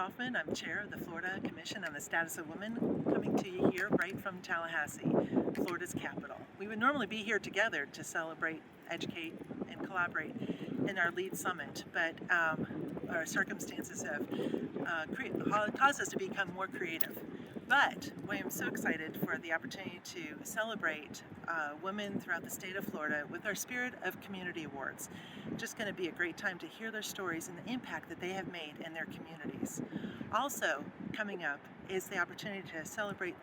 Hoffman. I'm chair of the Florida Commission on the Status of Women, coming to you here right from Tallahassee, Florida's capital. We would normally be here together to celebrate, educate, and collaborate in our lead summit, but our circumstances have caused us to become more creative. But I am so excited for the opportunity to celebrate women throughout the state of Florida with our Spirit of Community Awards. Just going to be a great time to hear their stories and the impact that they have made in their communities. Also, coming up is the opportunity to celebrate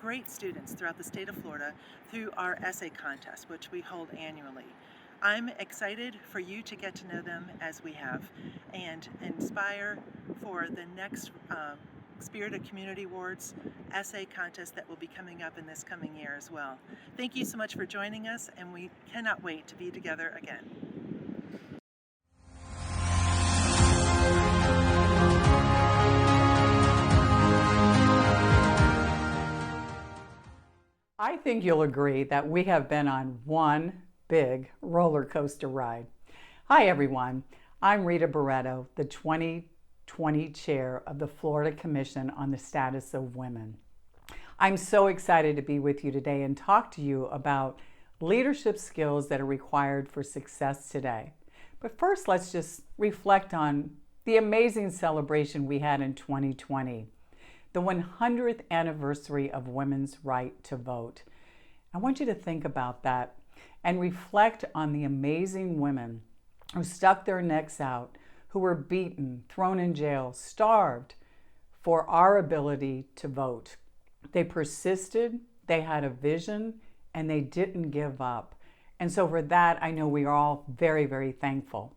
great students throughout the state of Florida through our essay contest, which we hold annually. I'm excited for you to get to know them as we have and inspire for the next Spirit of Community Awards essay contest that will be coming up in this coming year as well. Thank you so much for joining us, and we cannot wait to be together again. I think you'll agree that we have been on one big roller coaster ride. Hi everyone, I'm Rita Barretto, the 2020 chair of the Florida Commission on the Status of Women. I'm so excited to be with you today and talk to you about leadership skills that are required for success today. But first, let's just reflect on the amazing celebration we had in 2020, the 100th anniversary of women's right to vote. I want you to think about that and reflect on the amazing women who stuck their necks out, who were beaten, thrown in jail, starved for our ability to vote. They persisted, they had a vision, and they didn't give up. And so for that, I know we are all very, very thankful.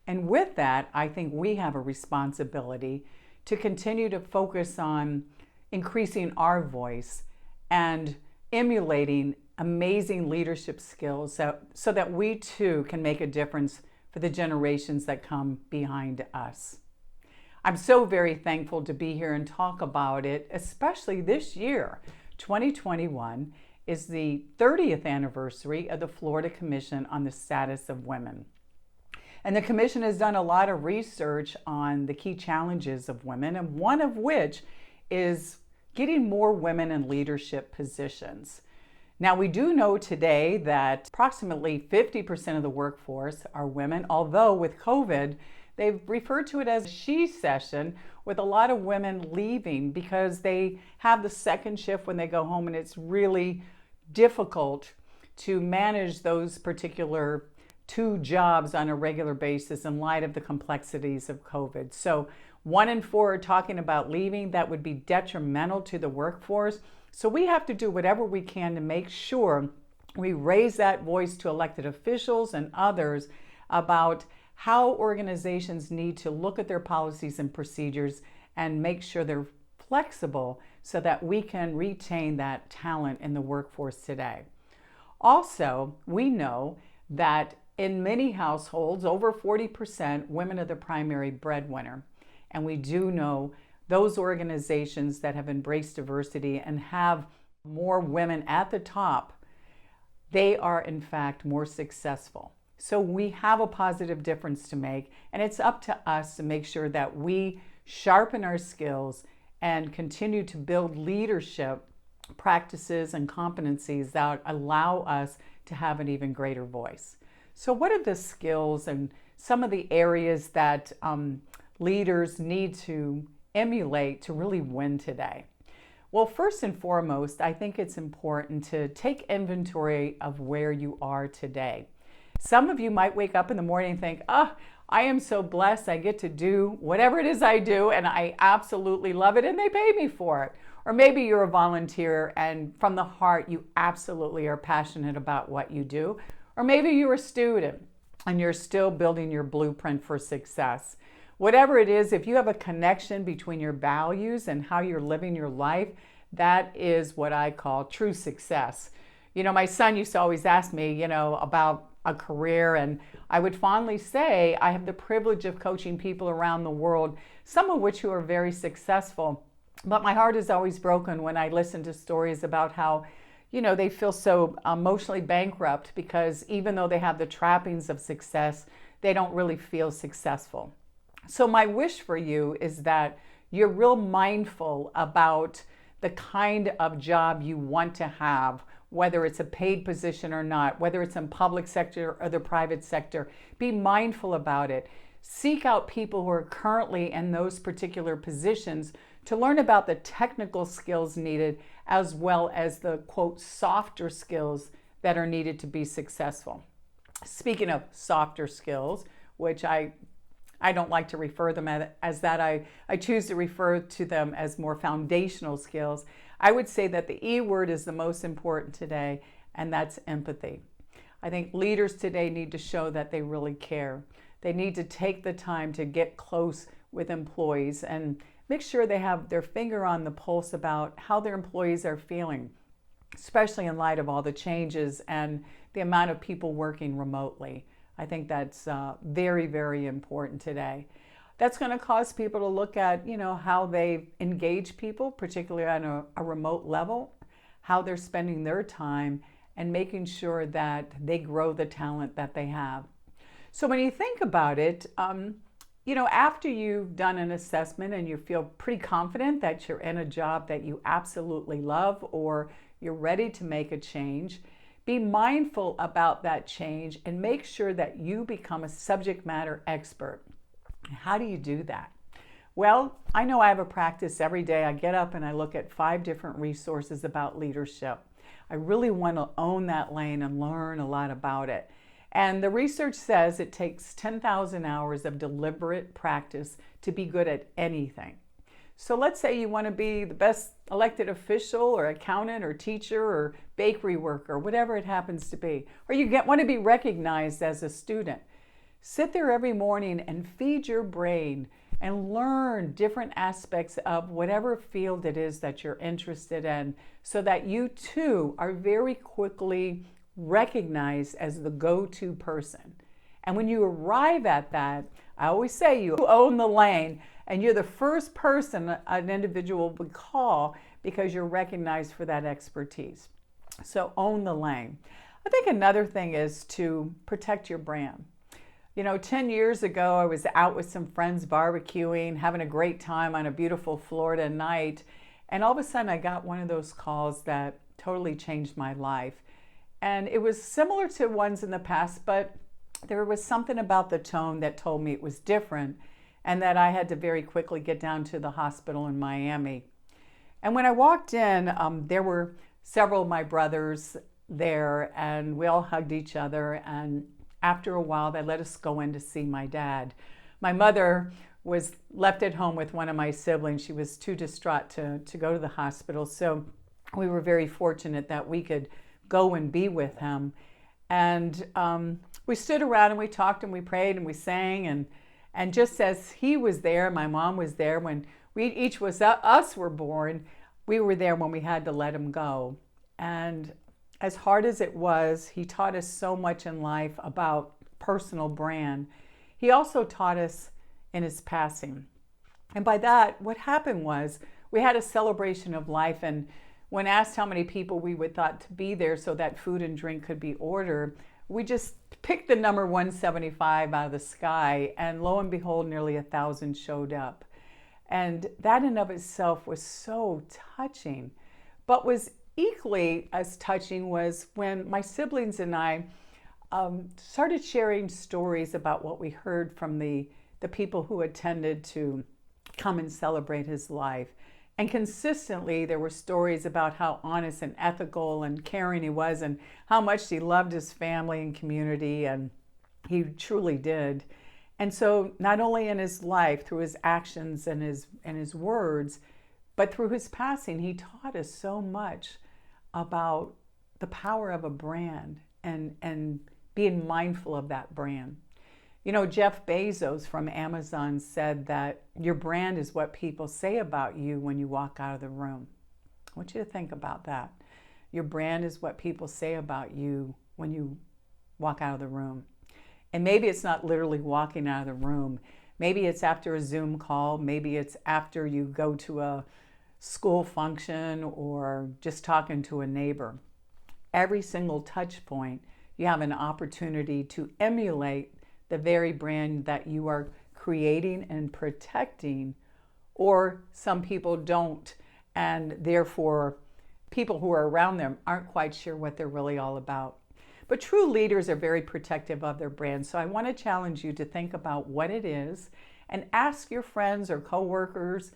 And with that, I think we have a responsibility to continue to focus on increasing our voice and emulating amazing leadership skills so that we too can make a difference for the generations that come behind us. I'm so very thankful to be here and talk about it, especially this year. 2021 is the 30th anniversary of the Florida Commission on the Status of Women. And the Commission has done a lot of research on the key challenges of women, and one of which is getting more women in leadership positions. Now, we do know today that approximately 50% of the workforce are women, although with COVID, they've referred to it as she session, with a lot of women leaving because they have the second shift when they go home, and it's really difficult to manage those particular two jobs on a regular basis in light of the complexities of COVID. So 1 in 4 are talking about leaving. That would be detrimental to the workforce. So we have to do whatever we can to make sure we raise that voice to elected officials and others about how organizations need to look at their policies and procedures and make sure they're flexible so that we can retain that talent in the workforce today. Also, we know that in many households, over 40%, women are the primary breadwinner. And we do know those organizations that have embraced diversity and have more women at the top, they are in fact more successful. So we have a positive difference to make, and it's up to us to make sure that we sharpen our skills and continue to build leadership practices and competencies that allow us to have an even greater voice. So what are the skills and some of the areas that leaders need to emulate to really win today? Well, first and foremost, I think it's important to take inventory of where you are today. Some of you might wake up in the morning and think, I am so blessed. I get to do whatever it is I do, and I absolutely love it, and they pay me for it. Or maybe you're a volunteer, and from the heart, you absolutely are passionate about what you do. Or maybe you're a student, and you're still building your blueprint for success. Whatever it is, if you have a connection between your values and how you're living your life, that is what I call true success. You know, my son used to always ask me, about a career, and I would fondly say I have the privilege of coaching people around the world, some of which who are very successful. But my heart is always broken when I listen to stories about how, they feel so emotionally bankrupt because even though they have the trappings of success, they don't really feel successful. So my wish for you is that you're real mindful about the kind of job you want to have, whether it's a paid position or not, whether it's in public sector or the private sector. Be mindful about it. Seek out people who are currently in those particular positions to learn about the technical skills needed as well as the, quote, softer skills that are needed to be successful. Speaking of softer skills, which I don't like to refer them as that, I choose to refer to them as more foundational skills. I would say that the E word is the most important today, and that's empathy. I think leaders today need to show that they really care. They need to take the time to get close with employees and make sure they have their finger on the pulse about how their employees are feeling, especially in light of all the changes and the amount of people working remotely. I think that's very, very important today. That's going to cause people to look at, how they engage people, particularly on a remote level, how they're spending their time, and making sure that they grow the talent that they have. So when you think about it, after you've done an assessment and you feel pretty confident that you're in a job that you absolutely love or you're ready to make a change, be mindful about that change and make sure that you become a subject matter expert. How do you do that? Well, I know I have a practice every day. I get up and I look at 5 different resources about leadership. I really want to own that lane and learn a lot about it. And the research says it takes 10,000 hours of deliberate practice to be good at anything. So let's say you want to be the best elected official or accountant or teacher or bakery worker, whatever it happens to be, or you want to be recognized as a student. Sit there every morning and feed your brain and learn different aspects of whatever field it is that you're interested in so that you too are very quickly recognized as the go-to person. And when you arrive at that, I always say you own the lane and you're the first person an individual would call because you're recognized for that expertise. So own the lane. I think another thing is to protect your brand. 10 years ago, I was out with some friends barbecuing, having a great time on a beautiful Florida night. And all of a sudden I got one of those calls that totally changed my life. And it was similar to ones in the past, but there was something about the tone that told me it was different and that I had to very quickly get down to the hospital in Miami. And when I walked in, there were several of my brothers there and we all hugged each other. And after a while, they let us go in to see my dad. My mother was left at home with one of my siblings. She was too distraught to go to the hospital. So we were very fortunate that we could go and be with him. And we stood around and we talked and we prayed and we sang. And just as he was there, my mom was there when us were born, we were there when we had to let him go. And as hard as it was, he taught us so much in life about personal brand. He also taught us in his passing. And by that, what happened was we had a celebration of life, and when asked how many people we would thought to be there so that food and drink could be ordered, we just picked the number 175 out of the sky, and lo and behold, nearly 1,000 showed up. And that in of itself was so touching. But was equally as touching was when my siblings and I started sharing stories about what we heard from the people who attended to come and celebrate his life. And consistently, there were stories about how honest and ethical and caring he was and how much he loved his family and community, and he truly did. And so not only in his life, through his actions and his words, but through his passing, he taught us so much about the power of a brand and being mindful of that brand. Jeff Bezos from Amazon said that your brand is what people say about you when you walk out of the room. I want you to think about that. Your brand is what people say about you when you walk out of the room. And maybe it's not literally walking out of the room. Maybe it's after a Zoom call. Maybe it's after you go to a school function or just talking to a neighbor. Every single touch point, you have an opportunity to emulate the very brand that you are creating and protecting or some people don't, and therefore people who are around them aren't quite sure what they're really all about. But true leaders are very protective of their brand. So I want to challenge you to think about what it is and ask your friends or coworkers,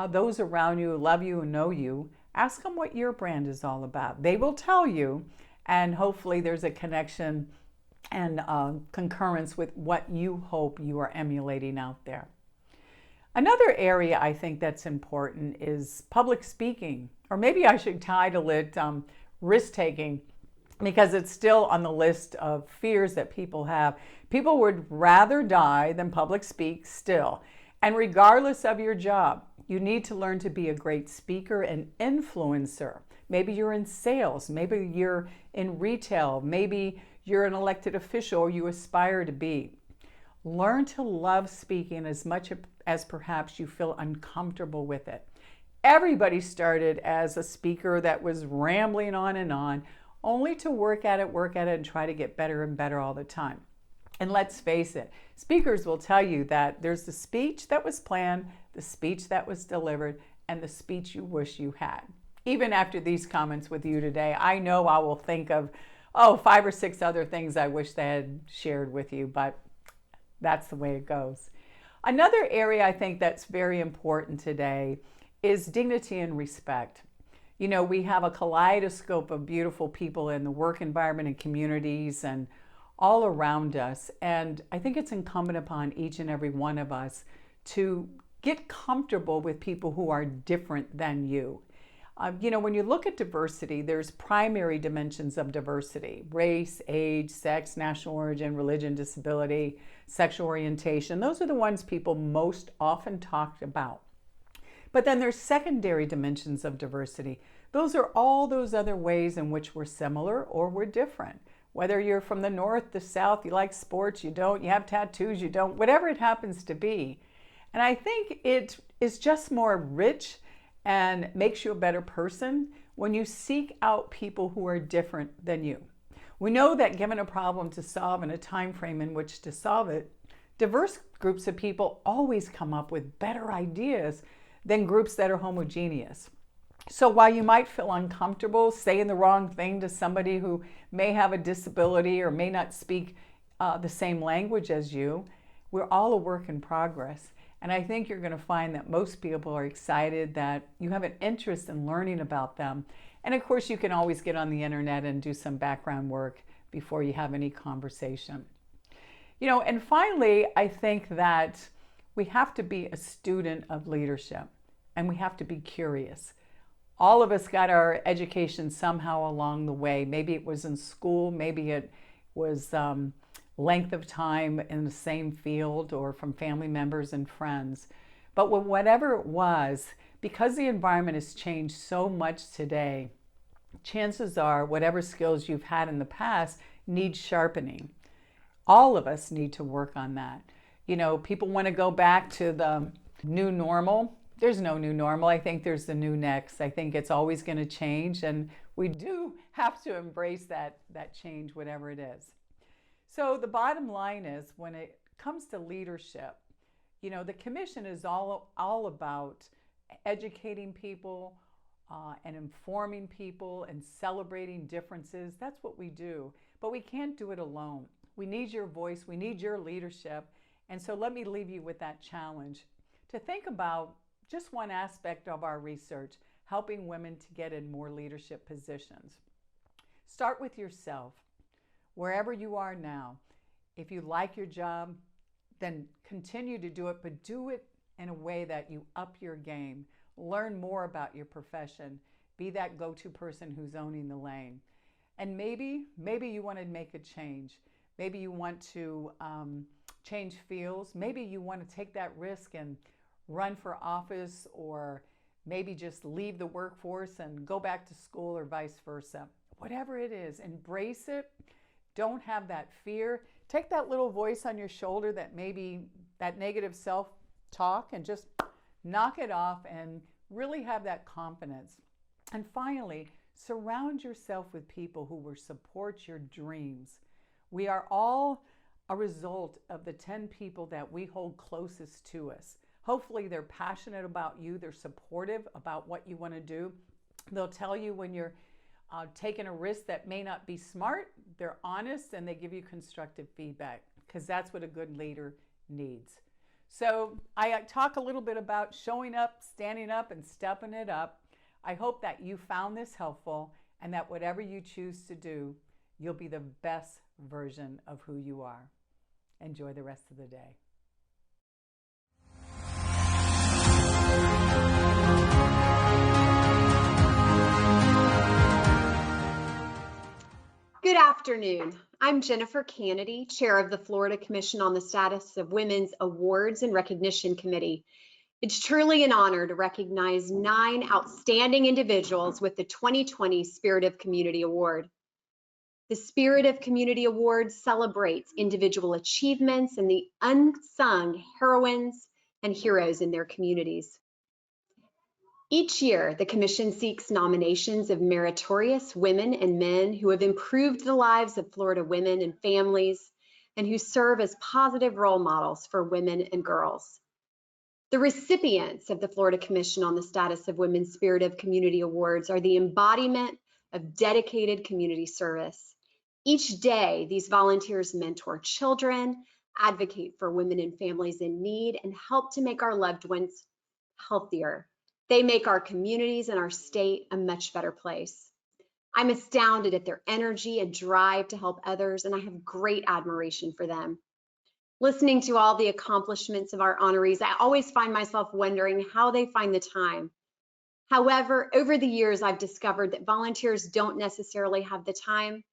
those around you who love you and know you, ask them what your brand is all about. They will tell you, and hopefully there's a connection and concurrence with what you hope you are emulating out there. Another area I think that's important is public speaking, or maybe I should title it risk-taking, because it's still on the list of fears that people have. People would rather die than public speak still. And regardless of your job, you need to learn to be a great speaker and influencer. Maybe you're in sales, maybe you're in retail, maybe you're an elected official or you aspire to be. Learn to love speaking as much as perhaps you feel uncomfortable with it. Everybody started as a speaker that was rambling on, only to work at it, and try to get better and better all the time. And let's face it, speakers will tell you that there's the speech that was planned, the speech that was delivered, and the speech you wish you had. Even after these comments with you today, I know I will think of, 5 or 6 other things I wish they had shared with you, but that's the way it goes. Another area I think that's very important today is dignity and respect. You know, we have a kaleidoscope of beautiful people in the work environment and communities and all around us. And I think it's incumbent upon each and every one of us to get comfortable with people who are different than you. When you look at diversity, there's primary dimensions of diversity: race, age, sex, national origin, religion, disability, sexual orientation. Those are the ones people most often talk about. But then there's secondary dimensions of diversity. Those are all those other ways in which we're similar or we're different. Whether you're from the north, the south, you like sports, you don't, you have tattoos, you don't, whatever it happens to be. And I think it is just more rich and makes you a better person when you seek out people who are different than you. We know that given a problem to solve and a time frame in which to solve it, diverse groups of people always come up with better ideas than groups that are homogeneous. So while you might feel uncomfortable saying the wrong thing to somebody who may have a disability or may not speak the same language as you, we're all a work in progress. And I think you're going to find that most people are excited that you have an interest in learning about them. And of course, you can always get on the internet and do some background work before you have any conversation. And finally, I think that we have to be a student of leadership, and we have to be curious. All of us got our education somehow along the way. Maybe it was in school, maybe it was length of time in the same field or from family members and friends. But whatever it was, because the environment has changed so much today, chances are whatever skills you've had in the past need sharpening. All of us need to work on that. People want to go back to the new normal. There's no new normal. I think there's the new next. I think it's always going to change, and we do have to embrace that change, whatever it is. So the bottom line is, when it comes to leadership, the commission is all about educating people and informing people and celebrating differences. That's what we do. But we can't do it alone. We need your voice. We need your leadership. And so let me leave you with that challenge to think about just one aspect of our research, helping women to get in more leadership positions. Start with yourself. Wherever you are now, if you like your job, then continue to do it, but do it in a way that you up your game. Learn more about your profession. Be that go-to person who's owning the lane. And maybe you want to make a change. Maybe you want to change fields. Maybe you want to take that risk and run for office, or maybe just leave the workforce and go back to school, or vice versa. Whatever it is, embrace it. Don't have that fear. Take that little voice on your shoulder that maybe that negative self-talk, and just knock it off and really have that confidence. And finally, surround yourself with people who will support your dreams. We are all a result of the 10 people that we hold closest to us. Hopefully they're passionate about you, they're supportive about what you want to do. They'll tell you when you're taking a risk that may not be smart. They're honest and they give you constructive feedback, because that's what a good leader needs. So I talk a little bit about showing up, standing up, and stepping it up. I hope that you found this helpful, and that whatever you choose to do, you'll be the best version of who you are. Enjoy the rest of the day. Good afternoon. I'm Jennifer Kennedy, Chair of the Florida Commission on the Status of Women's Awards and Recognition Committee. It's truly an honor to recognize 9 outstanding individuals with the 2020 Spirit of Community Award. The Spirit of Community Award celebrates individual achievements and the unsung heroines and heroes in their communities. Each year, the Commission seeks nominations of meritorious women and men who have improved the lives of Florida women and families, and who serve as positive role models for women and girls. The recipients of the Florida Commission on the Status of Women's Spirit of Community Awards are the embodiment of dedicated community service. Each day, these volunteers mentor children, advocate for women and families in need, and help to make our loved ones healthier. They make our communities and our state a much better place. I'm astounded at their energy and drive to help others, and I have great admiration for them. Listening to all the accomplishments of our honorees, I always find myself wondering how they find the time. However, over the years, I've discovered that volunteers don't necessarily have the time,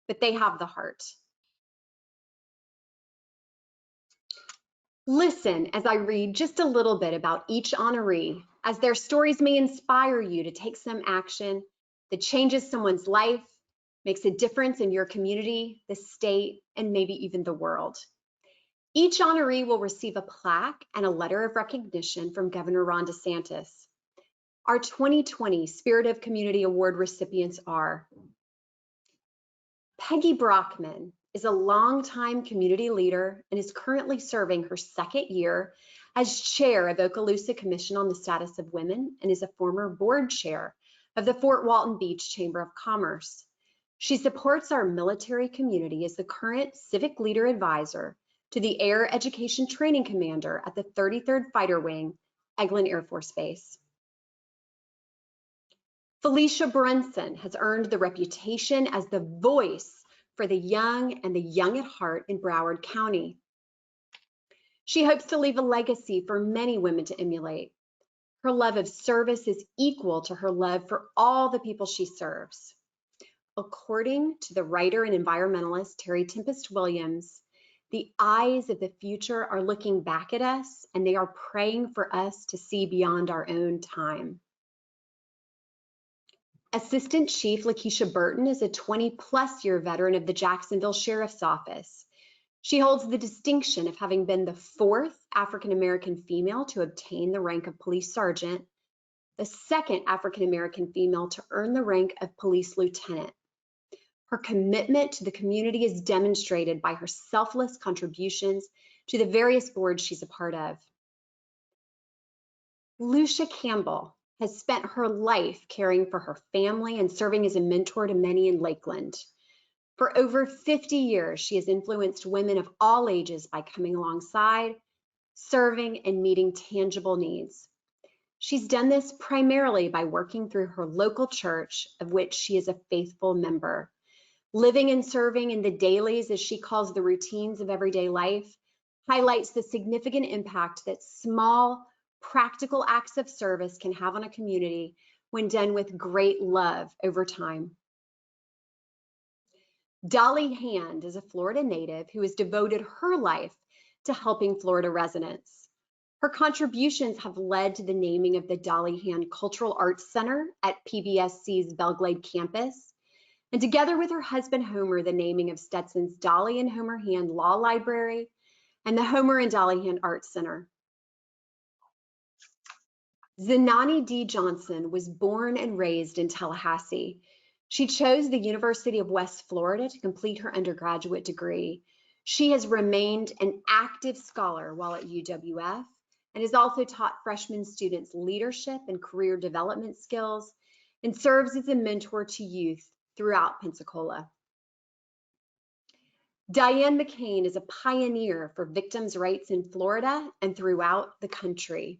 but they have the heart. Listen as I read just a little bit about each honoree, as their stories may inspire you to take some action that changes someone's life, makes a difference in your community, the state, and maybe even the world. Each honoree will receive a plaque and a letter of recognition from Governor Ron DeSantis. Our 2020 Spirit of Community Award recipients are Peggy Brockman, is a longtime community leader and is currently serving her 2nd year as chair of Okaloosa Commission on the Status of Women, and is a former board chair of the Fort Walton Beach Chamber of Commerce. She supports our military community as the current civic leader advisor to the Air Education Training Commander at the 33rd Fighter Wing, Eglin Air Force Base. Felicia Brunson has earned the reputation as the voice for the young and the young at heart in Broward County. She hopes to leave a legacy for many women to emulate. Her love of service is equal to her love for all the people she serves. According to the writer and environmentalist Terry Tempest Williams, the eyes of the future are looking back at us, and they are praying for us to see beyond our own time. Assistant Chief Lakeisha Burton is a 20-plus year veteran of the Jacksonville Sheriff's Office. She holds the distinction of having been the 4th African-American female to obtain the rank of police sergeant, the 2nd African-American female to earn the rank of police lieutenant. Her commitment to the community is demonstrated by her selfless contributions to the various boards she's a part of. Lucia Campbell has spent her life caring for her family and serving as a mentor to many in Lakeland. For over 50 years, she has influenced women of all ages by coming alongside, serving, and meeting tangible needs. She's done this primarily by working through her local church, of which she is a faithful member. Living and serving in the dailies, as she calls the routines of everyday life, highlights the significant impact that small, practical acts of service can have on a community when done with great love over time. Dolly Hand is a Florida native who has devoted her life to helping Florida residents. Her contributions have led to the naming of the Dolly Hand Cultural Arts Center at PBSC's Belglade campus, and together with her husband Homer, the naming of Stetson's Dolly and Homer Hand Law Library and the Homer and Dolly Hand Arts Center. Zenani D. Johnson was born and raised in Tallahassee. She chose the University of West Florida to complete her undergraduate degree. She has remained an active scholar while at UWF, and has also taught freshman students leadership and career development skills and serves as a mentor to youth throughout Pensacola. Diane McCain is a pioneer for victims' rights in Florida and throughout the country.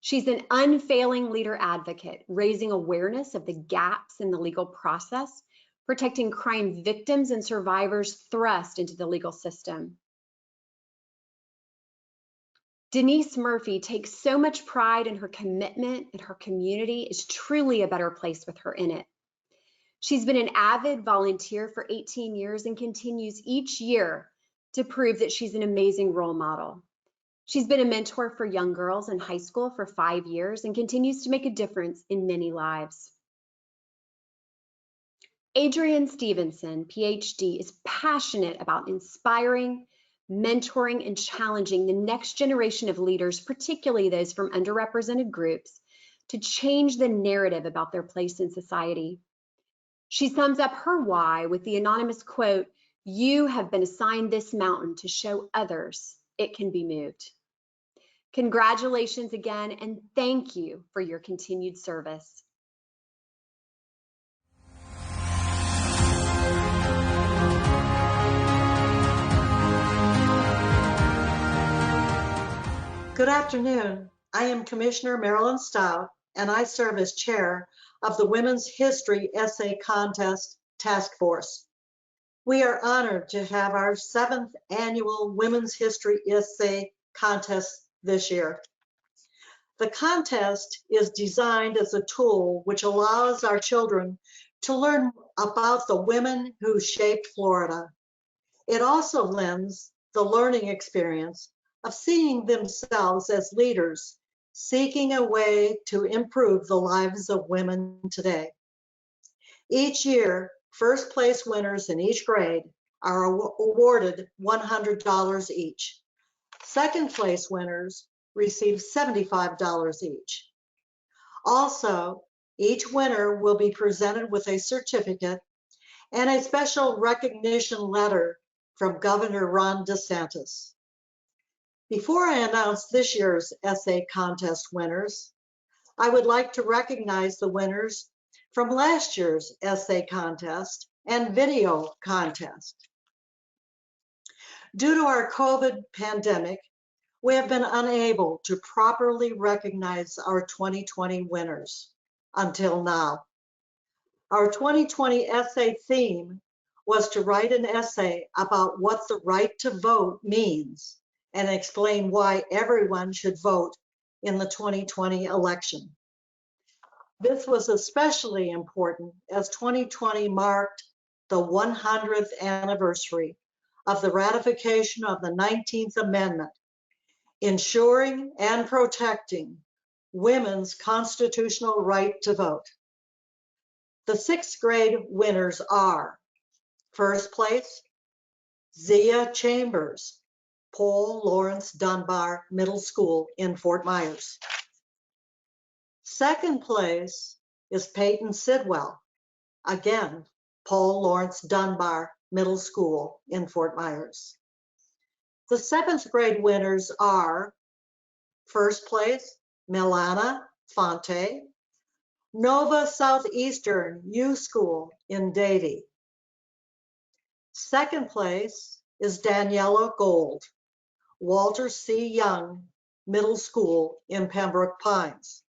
She's an unfailing leader advocate, raising awareness of the gaps in the legal process, protecting crime victims and survivors thrust into the legal system. Denise Murphy takes so much pride in her commitment, and her community is truly a better place with her in it. She's been an avid volunteer for 18 years and continues each year to prove that she's an amazing role model. She's been a mentor for young girls in high school for 5 years and continues to make a difference in many lives. Adrienne Stevenson, PhD, is passionate about inspiring, mentoring, and challenging the next generation of leaders, particularly those from underrepresented groups, to change the narrative about their place in society. She sums up her why with the anonymous quote, "You have been assigned this mountain to show others it can be moved." Congratulations again, and thank you for your continued service. Good afternoon. I am Commissioner Marilyn Stout, and I serve as chair of the Women's History Essay Contest Task Force. We are honored to have our 7th annual Women's History Essay Contest this year. The contest is designed as a tool which allows our children to learn about the women who shaped Florida. It also lends the learning experience of seeing themselves as leaders, seeking a way to improve the lives of women today. Each year, first place winners in each grade are awarded $100 each. Second place winners receive $75 each. Also, each winner will be presented with a certificate and a special recognition letter from Governor Ron DeSantis. Before I announce this year's essay contest winners, I would like to recognize the winners from last year's essay contest and video contest. Due to our COVID pandemic, we have been unable to properly recognize our 2020 winners until now. Our 2020 essay theme was to write an essay about what the right to vote means and explain why everyone should vote in the 2020 election. This was especially important as 2020 marked the 100th anniversary of the ratification of the 19th Amendment, ensuring and protecting women's constitutional right to vote. The 6th grade winners are: first place, Zia Chambers, Paul Laurence Dunbar Middle School in Fort Myers. Second place is Peyton Sidwell, again, Paul Laurence Dunbar Middle School in Fort Myers. The 7th grade winners are: first place, Milana Fonte, Nova Southeastern U School in Davie. Second place is Daniela Gold, Walter C. Young Middle School in Pembroke Pines.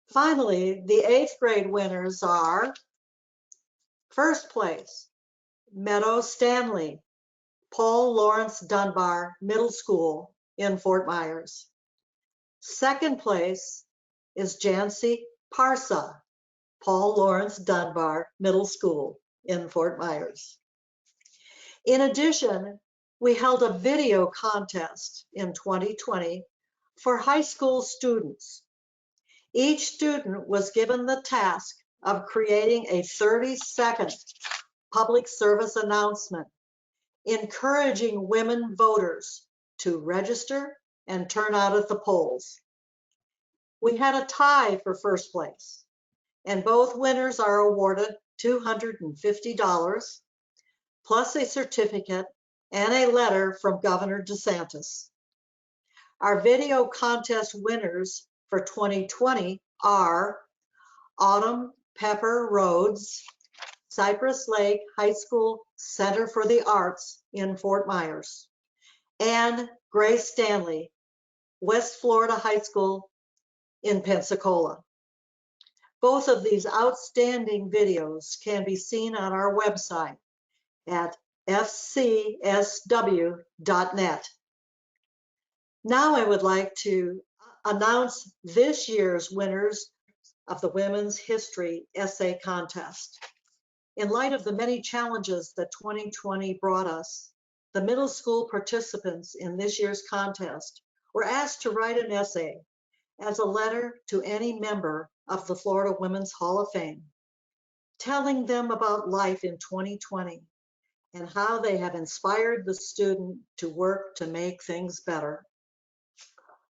Finally, the 8th grade winners are: first place, Meadow Stanley, Paul Laurence Dunbar Middle School in Fort Myers. Second place is Jancy Parsa, Paul Laurence Dunbar Middle School in Fort Myers. In addition, we held a video contest in 2020 for high school students. Each student was given the task of creating a 30-second public service announcement, encouraging women voters to register and turn out at the polls. We had a tie for first place, and both winners are awarded $250, plus a certificate and a letter from Governor DeSantis. Our video contest winners for 2020 are Autumn Pepper Rhodes, Cypress Lake High School Center for the Arts in Fort Myers, and Grace Stanley, West Florida High School in Pensacola. Both of these outstanding videos can be seen on our website at fcsw.net. Now I would like to announce this year's winners of the Women's History Essay Contest. In light of the many challenges that 2020 brought us, the middle school participants in this year's contest were asked to write an essay as a letter to any member of the Florida Women's Hall of Fame, telling them about life in 2020 and how they have inspired the student to work to make things better.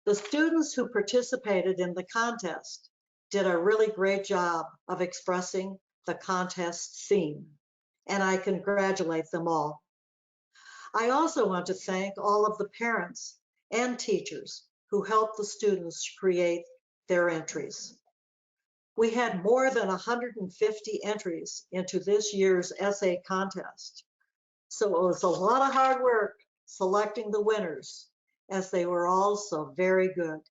The students who participated in the contest did a really great job of expressing the contest theme, and I congratulate them all. I also want to thank all of the parents and teachers who helped the students create their entries. We had more than 150 entries into this year's essay contest, so it was a lot of hard work selecting the winners, as they were all so very good.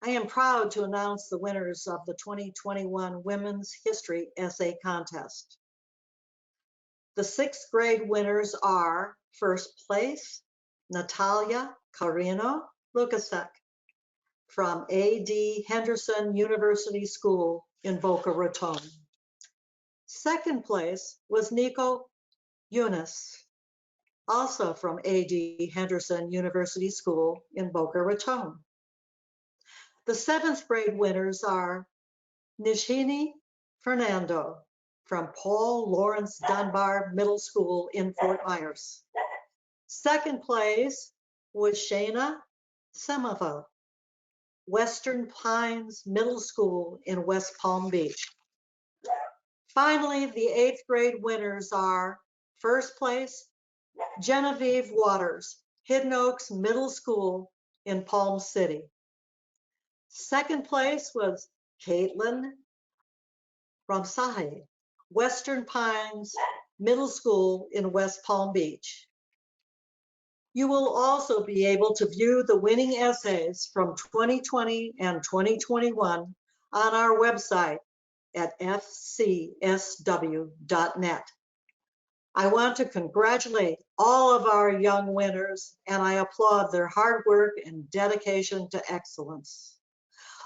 I am proud to announce the winners of the 2021 Women's History Essay Contest. The 6th grade winners are, first place, Natalia Carino Lukasek from A.D. Henderson University School in Boca Raton. Second place was Nico Yunus, also from A.D. Henderson University School in Boca Raton. The 7th grade winners are Nishini Fernando from Paul Lawrence Dunbar Middle School in Fort Myers. Second place was Shayna Semova, Western Pines Middle School in West Palm Beach. Finally, the 8th grade winners are, first place, Genevieve Waters, Hidden Oaks Middle School in Palm City. Second place was Caitlin Ramsahi, Western Pines Middle School in West Palm Beach. You will also be able to view the winning essays from 2020 and 2021 on our website at fcsw.net. I want to congratulate all of our young winners, and I applaud their hard work and dedication to excellence.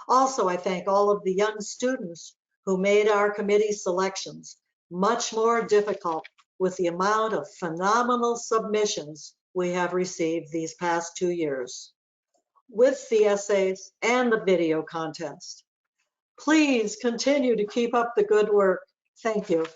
Also, I thank all of the young students who made our committee selections much more difficult with the amount of phenomenal submissions we have received these past 2 years, with the essays and the video contest. Please continue to keep up the good work. Thank you.